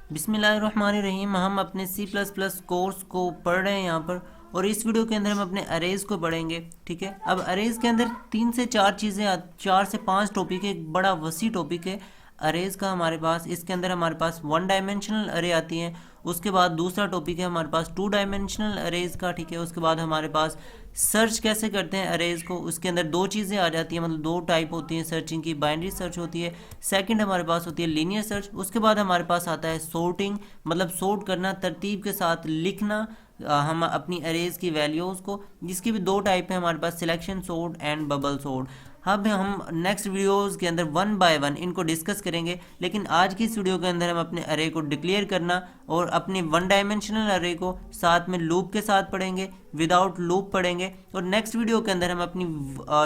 बिस्मिल्लाहिर्रहमानिर्रहीम। हम अपने सी प्लस प्लस कोर्स को पढ़ रहे हैं यहाँ पर, और इस वीडियो के अंदर हम अपने अरेज को पढ़ेंगे। ठीक है, अब अरेज के अंदर 4 से 5 टॉपिक है, एक बड़ा वसी टॉपिक है अरेज का हमारे पास। इसके अंदर हमारे पास 1 डायमेंशनल अरे आती है, उसके बाद दूसरा टॉपिक है हमारे पास 2 डायमेंशनल अरेज का। ठीक है, उसके बाद हमारे पास सर्च कैसे करते हैं अरेज को, उसके अंदर 2 चीज़ें आ जाती हैं, मतलब 2 टाइप होती हैं सर्चिंग की। बाइनरी सर्च होती है, सेकंड हमारे पास होती है लीनियर सर्च। उसके बाद हमारे पास आता है सॉर्टिंग, मतलब सॉर्ट करना, तरतीब के साथ लिखना हम अपनी अरेज की वैल्यूज़ को, जिसकी भी 2 टाइप है हमारे पास, selection sort and bubble sort. अब हम नेक्स्ट वीडियोस के अंदर 1 बाय 1 इनको डिस्कस करेंगे, लेकिन आज की इस वीडियो के अंदर हम अपने अरे को डिक्लेयर करना और अपने 1 डायमेंशनल अरे को साथ में लूप के साथ पढ़ेंगे, विदाउट लूप पढ़ेंगे। और नेक्स्ट वीडियो के अंदर हम अपनी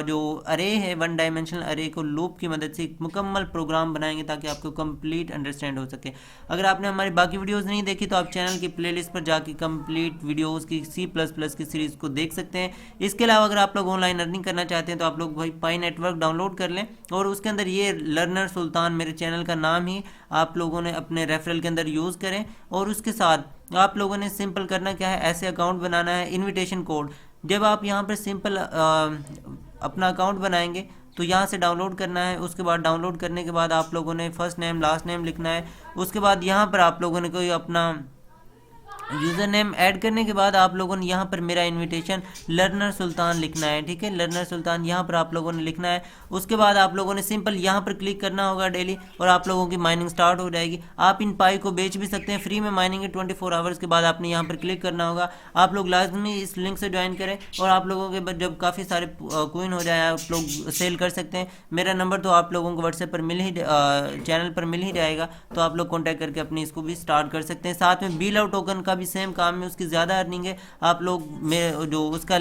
जो अरे है 1 डायमेंशनल अरे को लूप की मदद से एक मुकम्मल प्रोग्राम बनाएंगे, ताकि आपको कंप्लीट अंडरस्टैंड हो सके। अगर आपने हमारी बाकी वीडियोस नहीं देखी तो आप चैनल की प्लेलिस्ट पर जाके कंप्लीट वीडियोस की सी प्लस प्लस की सीरीज़ को देख सकते हैं। इसके अलावा अगर आप लोग ऑनलाइन अर्निंग करना चाहते हैं तो आप लोग भाई पाई नेटवर्क डाउनलोड कर लें, और उसके अंदर ये लर्नर सुल्तान मेरे चैनल का नाम ही आप लोगों ने अपने रेफरल के अंदर यूज़ करें। और उसके साथ आप लोगों ने सिंपल करना क्या है, ऐसे अकाउंट बनाना है, इनविटेशन कोड। जब आप यहाँ पर सिंपल अपना अकाउंट बनाएंगे तो यहाँ से डाउनलोड करना है। उसके बाद डाउनलोड करने के बाद आप लोगों ने फर्स्ट नेम लास्ट नेम लिखना है। उसके बाद यहाँ पर आप लोगों ने कोई अपना यूज़र नेम ऐड करने के बाद आप लोगों ने यहाँ पर मेरा इनविटेशन लर्नर सुल्तान लिखना है। ठीक है, लर्नर सुल्तान यहाँ पर आप लोगों ने लिखना है। उसके बाद आप लोगों ने सिंपल यहाँ पर क्लिक करना होगा डेली, और आप लोगों की माइनिंग स्टार्ट हो जाएगी। आप इन पाई को बेच भी सकते हैं, फ्री में माइनिंग है 24 आवर्स के बाद आपने यहाँ पर क्लिक करना होगा। आप लोग लाजमी इस लिंक से ज्वाइन करें, और आप लोगों के जब काफ़ी सारे कोइन हो जाए आप लोग सेल कर सकते हैं। मेरा नंबर तो आप लोगों को व्हाट्सएप पर चैनल पर मिल ही जाएगा, तो आप लोग कॉन्टैक्ट करके अपनी इसको भी स्टार्ट कर सकते हैं। साथ में बी लव टोकन का भी सेम काम है, उसकी ज़्यादा अर्निंग है। आप लोग में जो उसका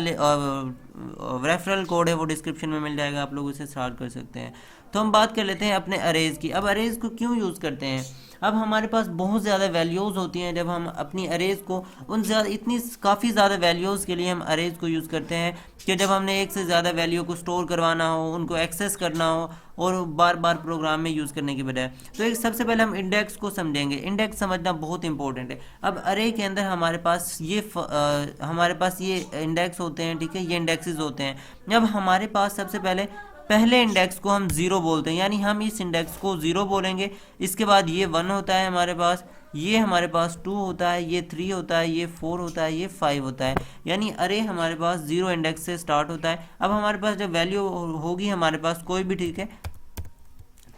रेफरल कोड है वो डिस्क्रिप्शन में मिल जाएगा, आप लोग उसे स्टार्ट कर सकते हैं। तो हम बात कर लेते हैं अपने अरेज की। अब अरेज को क्यों यूज़ करते हैं? अब हमारे पास बहुत ज़्यादा वैल्यूज़ होती हैं, जब हम अपनी अरेज को इतनी काफ़ी ज़्यादा वैल्यूज़ के लिए हम अरेज को यूज़ करते हैं कि जब हमने एक से ज़्यादा वैल्यू को स्टोर करवाना हो, उनको एक्सेस करना हो, और बार बार प्रोग्राम में यूज़ करने की बजाय। तो एक सबसे पहले हम इंडेक्स को समझेंगे। इंडेक्स समझना बहुत इंपॉर्टेंट है। अब अरे के अंदर हमारे पास ये इंडेक्स होते हैं। ठीक है, ये इंडेक्सेस होते हैं। अब हमारे पास सबसे पहले इंडेक्स को हम ज़ीरो बोलते हैं, यानी हम इस इंडेक्स को ज़ीरो बोलेंगे। इसके बाद ये 1 होता है हमारे पास, ये हमारे पास 2 होता है, ये 3 होता है, ये 4 होता है, ये 5 होता है। यानी अरे हमारे पास 0 इंडेक्स से स्टार्ट होता है। अब हमारे पास जब वैल्यू होगी हमारे पास कोई भी, ठीक है,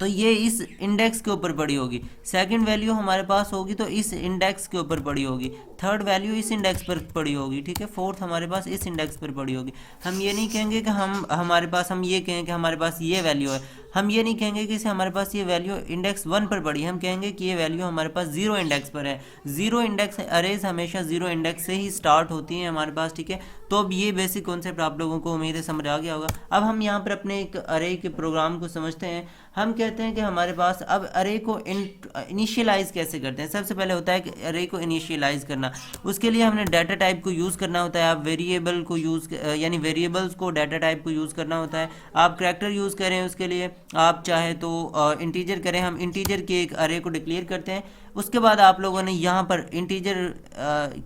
तो ये इस इंडेक्स के ऊपर पड़ी होगी। सेकंड वैल्यू हमारे पास होगी तो इस इंडेक्स के ऊपर पड़ी होगी। थर्ड वैल्यू इस इंडेक्स पर पड़ी होगी। ठीक है, फोर्थ हमारे पास इस इंडेक्स पर पड़ी होगी। हम ये नहीं कहेंगे कि हम ये कहें कि हमारे पास ये वैल्यू है। हम ये नहीं कहेंगे कि हमारे पास ये वैल्यू इंडेक्स 1 पर पड़ी, हम कहेंगे कि ये वैल्यू हमारे पास 0 इंडेक्स पर है। 0 इंडेक्स अरेज हमेशा 0 इंडेक्स से ही स्टार्ट होती हैं हमारे पास। ठीक है, तो अब ये बेसिक कॉन्सेप्ट आप लोगों को उम्मीद है समझ आ गया होगा। अब हम यहाँ पर अपने एक अरे के प्रोग्राम को समझते हैं। हम कहते हैं कि हमारे पास अब अरे को इनिशियलाइज कैसे करते हैं। सबसे पहले होता है कि अरे को इनिशियलाइज करना, उसके लिए हमने डाटा टाइप को यूज़ करना होता है। आप वेरिएबल को यानी वेरिएबल्स को डाटा टाइप को यूज़ करना होता है। आप करैक्टर यूज़ करें, उसके लिए आप चाहे तो इंटीजर करें। हम इंटीजर के एक अरे को डिक्लेयर करते हैं। उसके बाद आप लोगों ने यहाँ पर इंटीजर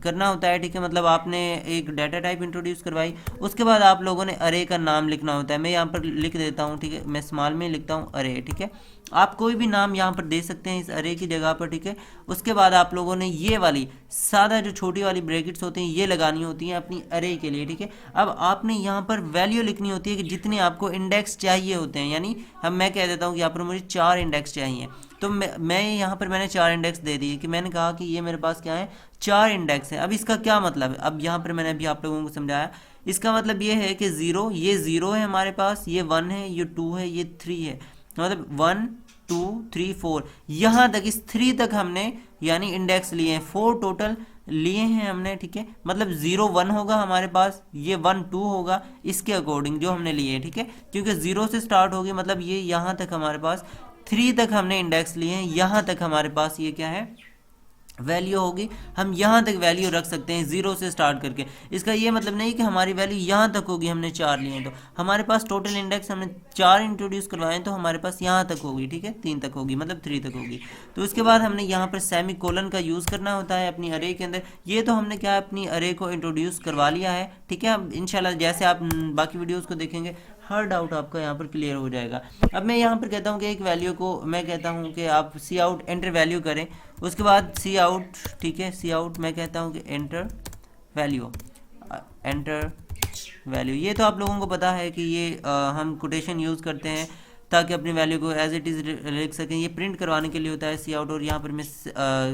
करना होता है। ठीक है, मतलब आपने एक डाटा टाइप इंट्रोड्यूस करवाई। उसके बाद आप लोगों ने अरे का नाम लिखना होता है। मैं यहाँ पर लिख देता हूँ, ठीक है, मैं स्मॉल में लिखता हूँ अरे। ठीक है, आप कोई भी नाम यहाँ पर दे सकते हैं इस अरे की जगह पर। ठीक है, उसके बाद आप लोगों ने ये वाली सादा जो छोटी वाली ब्रैकेट्स होती हैं ये लगानी होती हैं अपनी अरे के लिए। ठीक है, अब आपने यहाँ पर वैल्यू लिखनी होती है कि जितने आपको इंडेक्स चाहिए होते हैं। यानी मैं कह देता हूँ कि यहाँ पर मुझे 4 इंडेक्स चाहिए, तो मैं यहाँ पर मैंने 4 इंडेक्स दे दिए, कि मैंने कहा कि ये मेरे पास क्या है, 4 इंडेक्स है। अब इसका क्या मतलब है, अब यहाँ पर मैंने अभी आप लोगों को समझाया। इसका मतलब ये है कि ये ज़ीरो है हमारे पास, ये 1 है, ये 2 है, ये 3 है। मतलब 1 2 3 4 यहाँ तक, इस 3 तक हमने यानी इंडेक्स लिए हैं। 4 टोटल लिए हैं हमने। ठीक है, मतलब 0 1 होगा हमारे पास, ये 1 2 होगा, इसके अकॉर्डिंग जो हमने लिए है। ठीक है, क्योंकि 0 से स्टार्ट होगी, मतलब ये यहाँ तक हमारे पास 3 तक हमने इंडेक्स लिए हैं। यहाँ तक हमारे पास ये क्या है, वैल्यू होगी, हम यहाँ तक वैल्यू रख सकते हैं जीरो से स्टार्ट करके। इसका ये मतलब नहीं कि हमारी वैल्यू यहाँ तक होगी, हमने 4 लिए हैं तो हमारे पास टोटल इंडेक्स हमने 4 इंट्रोड्यूस करवाए हैं तो हमारे पास यहाँ तक होगी, ठीक है, 3 तक होगी, मतलब 3 तक होगी। तो उसके बाद हमने यहाँ पर सेमी कोलन का यूज़ करना होता है अपनी अरे के अंदर। ये तो हमने क्या अपनी अरे को इंट्रोड्यूस करवा लिया है, ठीक है। अब इंशाल्लाह जैसे आप बाकी वीडियोज़ को देखेंगे हर डाउट आपका यहाँ पर क्लियर हो जाएगा। अब मैं यहाँ पर कहता हूँ कि एक वैल्यू को मैं कहता हूँ कि आप सी आउट एंटर वैल्यू करें, उसके बाद सी आउट, ठीक है, सी आउट मैं कहता हूँ कि एंटर वैल्यू, एंटर वैल्यू। ये तो आप लोगों को पता है कि ये हम कोटेशन यूज़ करते हैं ताकि अपनी वैल्यू को एज इट इज़ लिख सकें। ये प्रिंट करवाने के लिए होता है सी आउट, और यहाँ पर मैं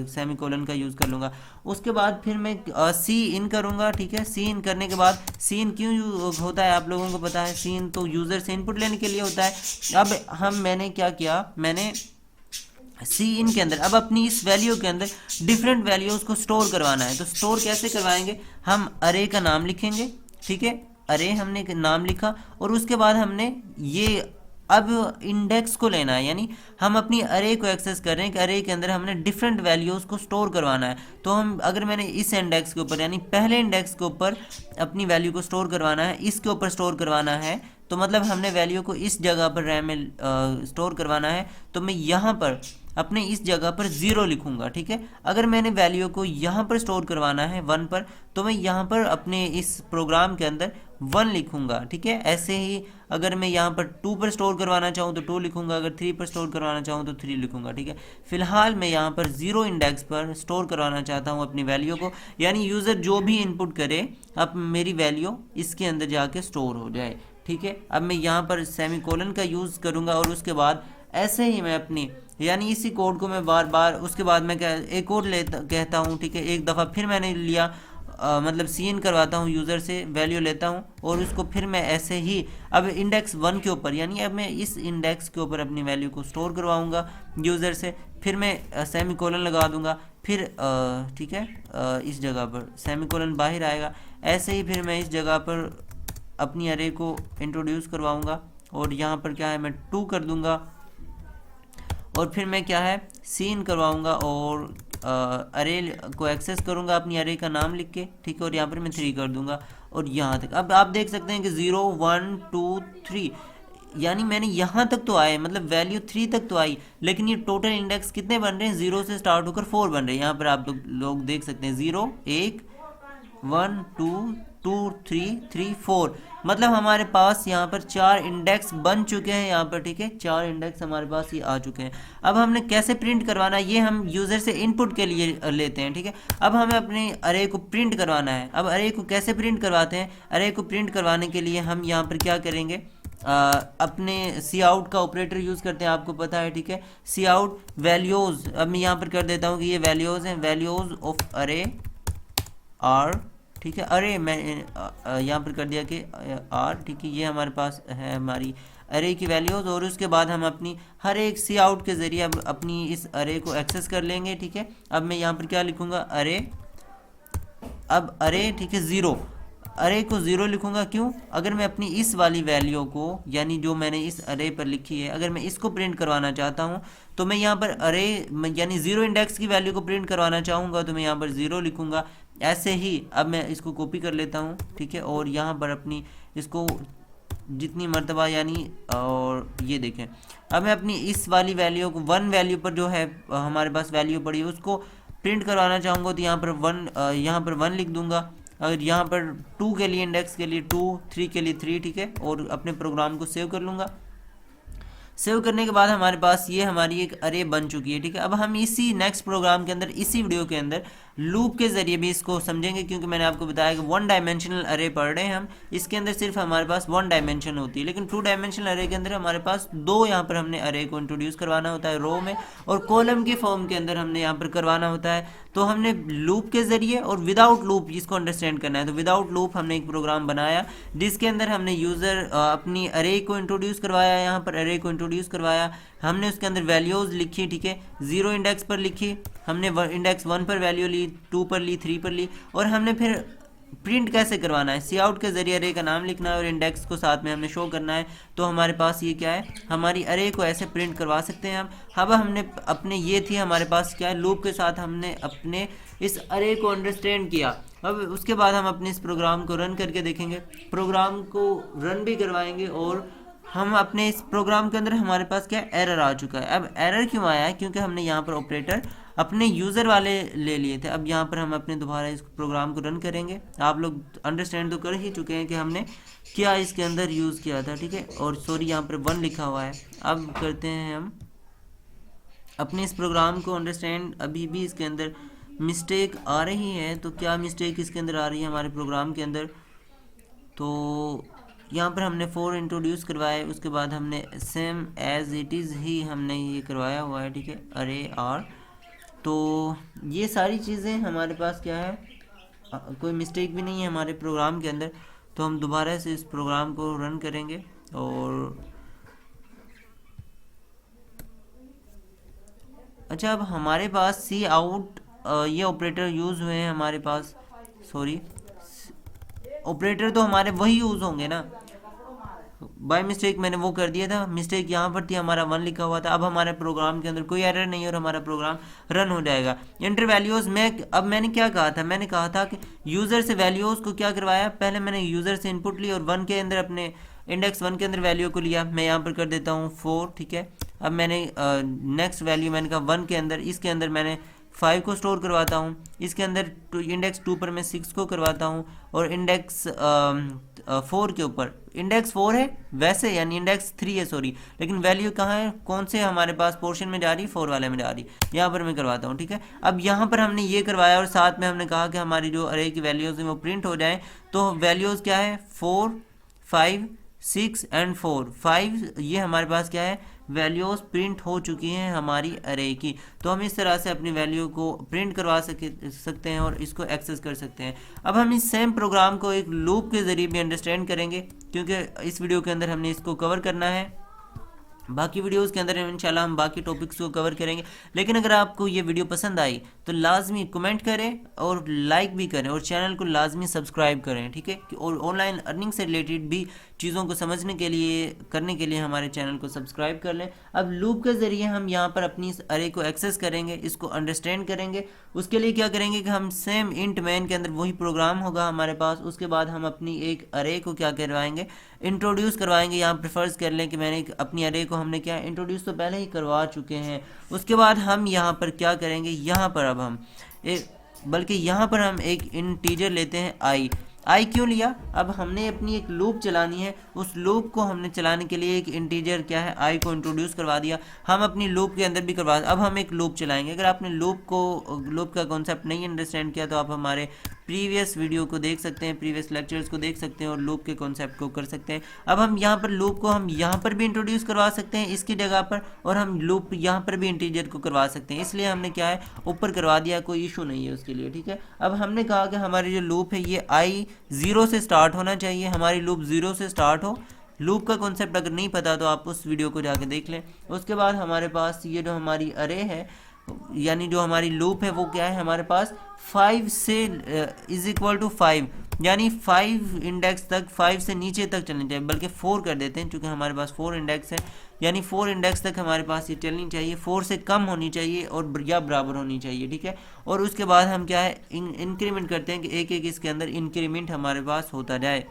सेमी कोलन का यूज़ कर लूँगा। उसके बाद फिर मैं सी इन करूँगा, ठीक है। सी इन करने के बाद, सी इन क्यों होता है आप लोगों को पता है, सी इन तो यूज़र से इनपुट लेने के लिए होता है। अब मैंने क्या किया, मैंने सी इन के अंदर अब अपनी इस वैल्यू के अंदर डिफरेंट वैल्यूज़ को स्टोर करवाना है। तो स्टोर कैसे करवाएंगे, हम अरे का नाम लिखेंगे, ठीक है, अरे हमने नाम लिखा, और उसके बाद हमने ये अब इंडेक्स को लेना है, यानी हम अपनी अरे को एक्सेस कर रहे हैं कि अरे के अंदर हमने डिफरेंट वैल्यूज़ को स्टोर करवाना है। तो हम अगर मैंने इस इंडेक्स के ऊपर, यानी पहले इंडेक्स के ऊपर अपनी वैल्यू को स्टोर करवाना है, इसके ऊपर स्टोर करवाना है, तो मतलब हमने वैल्यू को इस जगह पर रैम में स्टोर करवाना है, तो मैं यहाँ पर अपने इस जगह पर 0 लिखूंगा, ठीक है। अगर मैंने वैल्यू को यहाँ पर स्टोर करवाना है 1 पर, तो मैं यहाँ पर अपने इस प्रोग्राम के अंदर 1 लिखूंगा, ठीक है। ऐसे ही अगर मैं यहाँ पर 2 पर स्टोर करवाना चाहूँ तो 2 लिखूंगा, अगर 3 पर स्टोर करवाना चाहूँ तो 3 लिखूंगा, ठीक है। फिलहाल मैं यहाँ पर 0 इंडेक्स पर स्टोर करवाना चाहता हूँ अपनी वैल्यू को, यानी यूज़र जो भी इनपुट करे अब मेरी वैल्यू इसके अंदर जाके स्टोर हो जाए, ठीक है। अब मैं यहाँ पर सेमी कोलन का यूज़ करूँगा, और उसके बाद ऐसे ही मैं अपनी, यानी इसी कोड को मैं बार बार, उसके बाद मैं एक और कहता हूँ, ठीक है, एक दफ़ा फिर मैंने लिया, मतलब सी इन करवाता हूँ यूज़र से, वैल्यू लेता हूँ, और उसको फिर मैं ऐसे ही अब इंडेक्स 1 के ऊपर, यानी अब मैं इस इंडेक्स के ऊपर अपनी वैल्यू को स्टोर करवाऊँगा यूज़र से, फिर मैं सेमी कोलन लगा दूँगा, फिर ठीक है, इस जगह पर सेमी कोलन बाहर आएगा। ऐसे ही फिर मैं इस जगह पर अपनी अरे को इंट्रोड्यूस करवाऊँगा, और यहाँ पर क्या है, मैं 2 कर दूँगा, और फिर मैं क्या है सी इन करवाऊँगा, और अरे को एक्सेस करूँगा अपनी अरे का नाम लिख के, ठीक है, और यहाँ पर मैं 3 कर दूँगा, और यहाँ तक अब आप देख सकते हैं कि 0 1 2 3, यानी मैंने यहाँ तक तो आए, मतलब वैल्यू 3 तक तो आई, लेकिन ये टोटल इंडेक्स कितने बन रहे हैं, 0 से स्टार्ट होकर 4 बन रहे हैं। यहाँ पर आप लोग देख सकते हैं 0 1 1 2 2 3 3 4, मतलब हमारे पास यहाँ पर 4 इंडेक्स बन चुके हैं यहाँ पर, ठीक है, 4 इंडेक्स हमारे पास ये आ चुके हैं। अब हमने कैसे प्रिंट करवाना है, ये हम यूज़र से इनपुट के लिए लेते हैं, ठीक है। अब हमें अपने अरे को प्रिंट करवाना है। अब अरे को कैसे प्रिंट करवाते हैं, अरे को प्रिंट करवाने के लिए हम यहाँ पर क्या करेंगे, अपने सी आउट का ऑपरेटर यूज़ करते हैं, आपको पता है, ठीक है। सी आउट वैल्यूज़, अब मैं यहाँ पर कर देता हूँ कि ये वैल्यूज़ हैं, वैल्यूज़ ऑफ अरे आर, ठीक है, अरे मैं यहाँ पर कर दिया कि आर, ठीक है, ये हमारे पास है हमारी अरे की वैल्यूज़, और उसके बाद हम अपनी हर एक सी आउट के ज़रिए अब अपनी इस अरे को एक्सेस कर लेंगे, ठीक है। अब मैं यहाँ पर क्या लिखूँगा, अरे, अब अरे, ठीक है, 0, अरे को 0 लिखूंगा, क्यों, अगर मैं अपनी इस वाली वैल्यू को, यानी जो मैंने इस अरे पर लिखी है, अगर मैं इसको प्रिंट करवाना चाहता हूँ तो मैं यहाँ पर अरे, यानी 0 इंडेक्स की वैल्यू को प्रिंट करवाना चाहूँगा तो मैं यहाँ पर 0 लिखूँगा। ऐसे ही अब मैं इसको कॉपी कर लेता हूँ, ठीक है, और यहाँ पर अपनी इसको जितनी मर्तबा, यानी, और ये देखें, अब मैं अपनी इस वाली वैल्यू को 1 वैल्यू पर जो है हमारे पास वैल्यू पड़ी है उसको प्रिंट करवाना चाहूँगा तो यहाँ पर 1 लिख दूँगा। अगर यहाँ पर 2 के लिए, इंडेक्स के लिए 2, 3 के लिए 3, ठीक है, और अपने प्रोग्राम को सेव कर लूँगा। सेव करने के बाद हमारे पास ये हमारी एक अरे बन चुकी है, ठीक है। अब हम इसी नेक्स्ट प्रोग्राम के अंदर, इसी वीडियो के अंदर लूप के ज़रिए भी इसको समझेंगे, क्योंकि मैंने आपको बताया कि 1 डायमेंशनल अरे पढ़ रहे हैं हम, इसके अंदर सिर्फ हमारे पास 1 डायमेंशन होती है, लेकिन 2 डायमेंशनल अरे के अंदर हमारे पास 2 यहाँ पर हमने अरे को इंट्रोड्यूस करवाना होता है रो में, और कॉलम की फॉर्म के अंदर हमने यहाँ पर करवाना होता है। तो हमने लूप के ज़रिए और विदाउट लूप इसको अंडरस्टैंड करना है, तो विदाउट लूप हमने एक प्रोग्राम बनाया जिसके अंदर हमने यूज़र अपनी अरे को इंट्रोड्यूस करवाया, यहाँ पर अरे को इंट्रोड्यूस करवाया, हमने उसके अंदर वैल्यूज़ लिखी, ठीक है, 0 इंडेक्स पर लिखी, हमने इंडेक्स 1 पर वैल्यू ली, 2 पर ली, 3 पर ली, और हमने फिर प्रिंट कैसे करवाना है, सी आउट के जरिए अरे का नाम लिखना है और इंडेक्स को साथ में हमने शो करना है। तो हमारे पास ये क्या है, हमारी अरे को ऐसे प्रिंट करवा सकते हैं हम। अब हमने अपने ये थी हमारे पास क्या है, लूप के साथ हमने अपने इस अरे को अंडरस्टैंड किया। अब उसके बाद हम अपने इस प्रोग्राम को रन करके देखेंगे, प्रोग्राम को रन भी करवाएंगे और हम अपने इस प्रोग्राम के अंदर हमारे पास क्या एरर आ चुका है। अब एरर क्यों आया है, क्योंकि हमने यहाँ पर ऑपरेटर अपने यूज़र वाले ले लिए थे। अब यहाँ पर हम अपने दोबारा इस प्रोग्राम को रन करेंगे। आप लोग अंडरस्टैंड तो कर ही चुके हैं कि हमने क्या इसके अंदर यूज़ किया था, ठीक है। और सॉरी यहाँ पर 1 लिखा हुआ है। अब करते हैं हम अपने इस प्रोग्राम को अंडरस्टैंड। अभी भी इसके अंदर मिस्टेक आ रही है, तो क्या मिस्टेक इसके अंदर आ रही है हमारे प्रोग्राम के अंदर, तो यहाँ पर हमने 4 इंट्रोड्यूस करवाए, उसके बाद हमने सेम एज इट इज़ ही हमने ये करवाया हुआ है, ठीक है, अरे आर। तो ये सारी चीज़ें हमारे पास क्या है, कोई मिस्टेक भी नहीं है हमारे प्रोग्राम के अंदर। तो हम दोबारा से इस प्रोग्राम को रन करेंगे और अच्छा, अब हमारे पास सी आउट ये ऑपरेटर यूज़ हुए हैं हमारे पास, सॉरी ऑपरेटर तो हमारे वही यूज़ होंगे ना, बाय मिस्टेक मैंने वो कर दिया था, मिस्टेक यहाँ पर थी, हमारा 1 लिखा हुआ था। अब हमारे प्रोग्राम के अंदर कोई एरर नहीं है और हमारा प्रोग्राम रन हो जाएगा। इंटर वैल्यूज़ में अब मैंने क्या कहा था, मैंने कहा था कि यूज़र से वैल्यूज़ को क्या करवाया, पहले मैंने यूज़र से इनपुट ली और 1 के अंदर अपने इंडेक्स 1 के अंदर वैल्यू को लिया। मैं यहाँ पर कर देता हूँ 4, ठीक है। अब मैंने नेक्स्ट वैल्यू मैंने कहा 1 के अंदर, इसके अंदर मैंने 5 को स्टोर करवाता हूँ, इसके अंदर इंडेक्स 2 पर मैं 6 को करवाता हूँ और इंडेक्स 4 के ऊपर, इंडेक्स 4 है वैसे, यानी इंडेक्स 3 है सॉरी, लेकिन वैल्यू कहाँ है, कौन से हमारे पास पोर्शन में जा रही, 4 वाले में जा रही, यहाँ पर मैं करवाता हूँ, ठीक है। अब यहाँ पर हमने ये करवाया और साथ में हमने कहा कि हमारी जो अरे की वैल्यूज़ हैं वो प्रिंट हो जाए। तो वैल्यूज़ क्या है, 4, 5, 6 एंड 4, 5 ये हमारे पास क्या है, वैल्यूज़ प्रिंट हो चुकी हैं हमारी अरे की। तो हम इस तरह से अपनी वैल्यू को प्रिंट करवा सकते हैं और इसको एक्सेस कर सकते हैं। अब हम इस सेम प्रोग्राम को एक लूप के ज़रिए भी अंडरस्टैंड करेंगे, क्योंकि इस वीडियो के अंदर हमने इसको कवर करना है। बाकी वीडियोस के अंदर इंशाल्लाह हम बाकी टॉपिक्स को कवर करेंगे। लेकिन अगर आपको ये वीडियो पसंद आई तो लाजमी कमेंट करें और लाइक भी करें और चैनल को लाजमी सब्सक्राइब करें, ठीक है। और ऑनलाइन अर्निंग से रिलेटेड भी चीज़ों को समझने के लिए करने के लिए हमारे चैनल को सब्सक्राइब कर लें। अब लूप के ज़रिए हम यहाँ पर अपनी इस अरे को एक्सेस करेंगे, इसको अंडरस्टैंड करेंगे। उसके लिए क्या करेंगे कि हम सेम इंट मैन के अंदर वही प्रोग्राम होगा हमारे पास, उसके बाद हम अपनी एक अरे को क्या करवाएंगे, इंट्रोड्यूस करवाएंगे। यहाँ पर फर्ज कर लें कि मैंने अपनी अरे को हमने क्या इंट्रोड्यूस तो पहले ही करवा चुके हैं। उसके बाद हम यहाँ पर क्या करेंगे, यहाँ पर अब हम बल्कि यहाँ पर हम एक इंटीजर लेते हैं आई क्यों लिया, अब हमने अपनी एक लूप चलानी है, उस लूप को हमने चलाने के लिए एक इंटीजर क्या है आई को इंट्रोड्यूस करवा दिया। हम अपनी लूप के अंदर भी करवा, अब हम एक लूप चलाएंगे। अगर आपने लूप का कॉन्सेप्ट नहीं अंडरस्टैंड किया तो आप हमारे प्रीवियस वीडियो को देख सकते हैं, प्रीवियस लेक्चर्स को देख सकते हैं और लूप के कॉन्सेप्ट को कर सकते हैं। अब हम यहाँ पर लूप को हम यहाँ पर भी इंट्रोड्यूस करवा सकते हैं इसकी जगह पर, और हम लूप यहाँ पर भी इंटीजर को करवा सकते हैं, इसलिए हमने क्या है ऊपर करवा दिया, कोई इशू नहीं है उसके लिए, ठीक है। अब हमने कहा कि हमारी जो लूप है ये आई 0 से स्टार्ट होना चाहिए, हमारी लूप 0 से स्टार्ट हो। लूप का कॉन्सेप्ट अगर नहीं पता तो आप उस वीडियो को जाके देख लें। उसके बाद हमारे पास ये जो हमारी अरे है, यानी जो हमारी लूप है वो क्या है, हमारे पास 5 से इज इक्वल टू 5, यानी 5 इंडेक्स तक, 5 से नीचे तक चलनी चाहिए, बल्कि 4 कर देते हैं क्योंकि हमारे पास 4 इंडेक्स है, यानी 4 इंडेक्स तक हमारे पास ये चलनी चाहिए, 4 से कम होनी चाहिए और या बराबर होनी चाहिए, ठीक है। और उसके बाद हम क्या है इंक्रीमेंट करते हैं कि एक एक इसके अंदर इंक्रीमेंट हमारे पास होता जाए।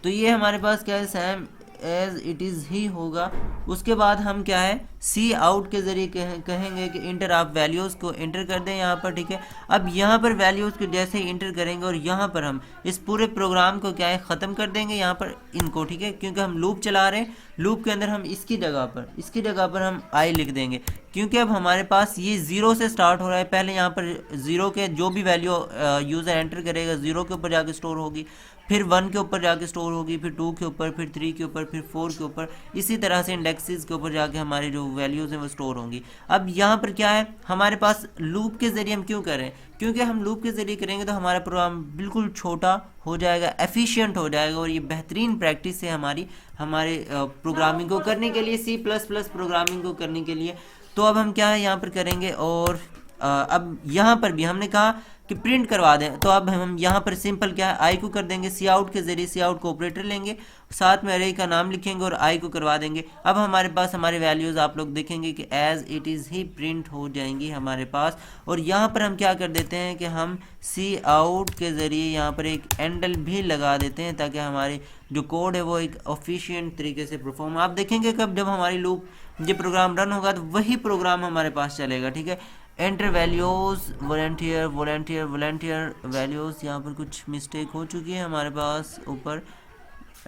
तो ये हमारे पास क्या है, सेम एज इट इज़ ही होगा। उसके बाद हम क्या है सी आउट के ज़रिए कहेंगे कि इंटर आप वैल्यूज़ को इंटर कर दें यहाँ पर, ठीक है। अब यहाँ पर वैल्यूज़ को जैसे ही इंटर करेंगे और यहाँ पर हम इस पूरे प्रोग्राम को क्या है ख़त्म कर देंगे यहाँ पर इनको, ठीक है, क्योंकि हम लूप चला रहे हैं। लूप के अंदर हम इसकी जगह पर हम आई लिख देंगे, क्योंकि अब हमारे पास ये 0 से स्टार्ट हो रहा है। पहले यहाँ पर 0 के जो भी वैल्यू यूज़र एंटर करेगा 0 के ऊपर जाके स्टोर होगी, फिर 1 के ऊपर जाके स्टोर होगी, फिर 2 के ऊपर, फिर 3 के ऊपर, फिर 4 के ऊपर, इसी तरह से इंडेक्सेस के ऊपर जाके हमारी जो वैल्यूज़ हैं वो स्टोर होंगी। अब यहाँ पर क्या है हमारे पास लूप के ज़रिए हम क्यों करें, क्योंकि हम लूप के ज़रिए करेंगे तो हमारा प्रोग्राम बिल्कुल छोटा हो जाएगा, एफिशिएंट हो जाएगा, और ये बेहतरीन प्रैक्टिस है हमारे प्रोग्रामिंग को करने के लिए, C++ प्रोग्रामिंग को करने के लिए। तो अब हम क्या है यहाँ पर करेंगे और अब यहाँ पर भी हमने कहा कि प्रिंट करवा दें, तो अब हम यहाँ पर सिंपल क्या है, आई को कर देंगे सी आउट के जरिए, सी आउट को ऑपरेटर लेंगे, साथ में अरे का नाम लिखेंगे और आई को करवा देंगे। अब हमारे पास हमारी वैल्यूज़ आप लोग देखेंगे कि एज इट इज़ ही प्रिंट हो जाएंगी हमारे पास। और यहाँ पर हम क्या कर देते हैं कि हम सी आउट के ज़रिए यहाँ पर एक एंडल भी लगा देते हैं, ताकि हमारे जो कोड है वो एक ऑफिशिएंट तरीके से परफॉर्म। आप देखेंगे कब जब हमारी लूप ये प्रोग्राम रन होगा तो वही प्रोग्राम हमारे पास चलेगा, ठीक है। Enter values volunteer volunteer volunteer values, यहाँ पर कुछ मिस्टेक हो चुकी है हमारे पास ऊपर,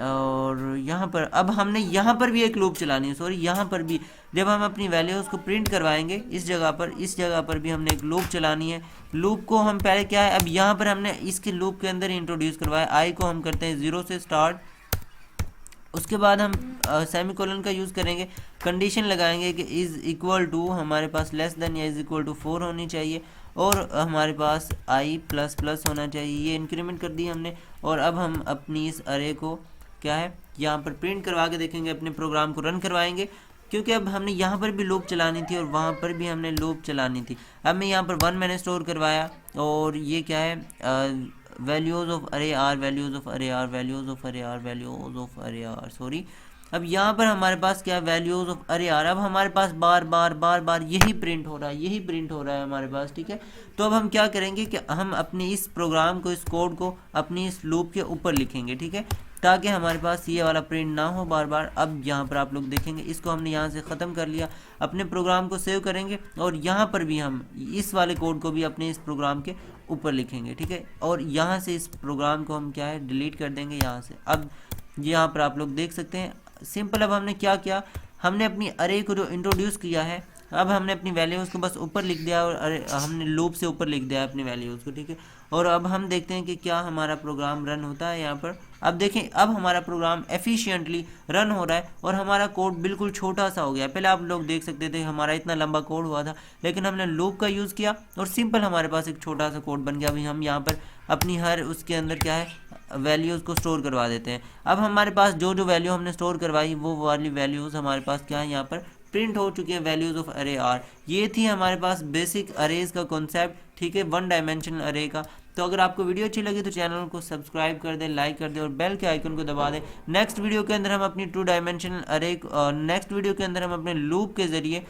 और यहाँ पर अब हमने यहाँ पर भी एक लूप चलानी है, सॉरी यहाँ पर भी जब हम अपनी वैल्यूज़ को प्रिंट करवाएंगे इस जगह पर भी हमने एक लूप चलानी है। लूप को हम पहले क्या है, अब यहाँ पर हमने इसके लूप के अंदर इंट्रोड्यूस करवाया, आई को हम करते हैं 0 से स्टार्ट, उसके बाद हम सेमीकोलन का यूज़ करेंगे, कंडीशन लगाएंगे कि इज़ इक्वल टू हमारे पास लेस देन या इज़ इक्वल टू 4 होनी चाहिए, और हमारे पास आई प्लस प्लस होना चाहिए, ये इंक्रीमेंट कर दी हमने। और अब हम अपनी इस अरे को क्या है यहाँ पर प्रिंट करवा के देखेंगे, अपने प्रोग्राम को रन करवाएंगे, क्योंकि अब हमने यहाँ पर भी लूप चलानी थी और वहाँ पर भी हमने लूप चलानी थी। अब मैं यहाँ पर 1 मैंने स्टोर करवाया, और ये क्या है वैल्यूज़ ऑफ अरे आर, वैल्यूज़ ऑफ अरे आर, वैल्यूज़ ऑफ अरे आर, वैल्यूज़ ऑफ अरे आर, सॉरी। अब यहाँ पर हमारे पास क्या है वैल्यूज़ ऑफ अरे आर, अब हमारे पास बार बार बार बार यही प्रिंट हो रहा है, यही प्रिंट हो रहा है हमारे पास, ठीक है। तो अब हम क्या करेंगे कि हम अपने इस प्रोग्राम को, इस कोड को अपनी इस लूप के ऊपर लिखेंगे, ठीक है, ताकि हमारे पास ये वाला प्रिंट ना हो बार बार। अब यहाँ पर आप लोग देखेंगे इसको हमने यहाँ से ख़त्म कर लिया, अपने प्रोग्राम को सेव करेंगे, और यहाँ पर भी हम इस वाले कोड को भी अपने इस प्रोग्राम के ऊपर लिखेंगे, ठीक है। और यहाँ से इस प्रोग्राम को हम क्या है डिलीट कर देंगे यहाँ से। अब यहाँ पर आप लोग देख सकते हैं सिंपल। अब हमने क्या किया, हमने अपनी अरे को जो इंट्रोड्यूस किया है, अब हमने अपनी वैल्यूज़ को बस ऊपर लिख दिया, और अरे हमने लूप से ऊपर लिख दिया अपनी वैल्यूज़ को, ठीक है। और अब हम देखते हैं कि क्या हमारा प्रोग्राम रन होता है यहाँ पर। अब देखें अब हमारा प्रोग्राम एफिशिएंटली रन हो रहा है, और हमारा कोड बिल्कुल छोटा सा हो गया। पहले आप लोग देख सकते थे हमारा इतना लंबा कोड हुआ था, लेकिन हमने लूप का यूज़ किया और सिंपल हमारे पास एक छोटा सा कोड बन गया। अभी हम यहाँ पर अपनी हर उसके अंदर क्या है वैल्यूज़ को स्टोर करवा देते हैं। अब हमारे पास जो जो वैल्यू हमने स्टोर करवाई वो वाली वैल्यूज़ हमारे पास क्या है यहाँ पर प्रिंट हो चुकी है, वैल्यूज़ ऑफ अरे आर। ये थी हमारे पास बेसिक अरेज का कॉन्सेप्ट, ठीक है, 1 डायमेंशनल अरे का। तो अगर आपको वीडियो अच्छी लगी तो चैनल को सब्सक्राइब कर दें, लाइक कर दें और बेल के आइकन को दबा दें। नेक्स्ट वीडियो के अंदर हम अपनी 2 डायमेंशनल अरे, नेक्स्ट वीडियो के अंदर हम अपने लूप के ज़रिए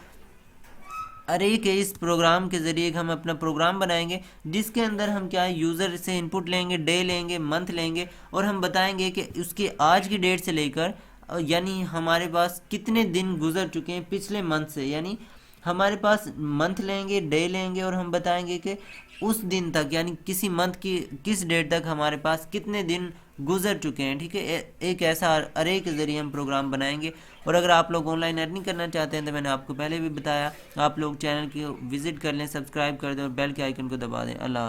अरे के इस प्रोग्राम के ज़रिए हम अपना प्रोग्राम बनाएंगे, जिसके अंदर हम क्या है यूज़र से इनपुट लेंगे, डे लेंगे, मंथ लेंगे, और हम बताएंगे कि उसके आज की डेट से लेकर यानी हमारे पास कितने दिन गुजर चुके हैं पिछले मंथ से, यानी हमारे पास मंथ लेंगे, डे लेंगे, और हम बताएंगे कि उस दिन तक यानी किसी मंथ की किस डेट तक हमारे पास कितने दिन गुजर चुके हैं, ठीक है। एक ऐसा अरे के ज़रिए हम प्रोग्राम बनाएंगे। और अगर आप लोग ऑनलाइन अर्निंग करना चाहते हैं तो मैंने आपको पहले भी बताया, आप लोग चैनल की विज़िट कर लें, सब्सक्राइब कर दें और बेल के आइकन को दबा दें। अल्लाह।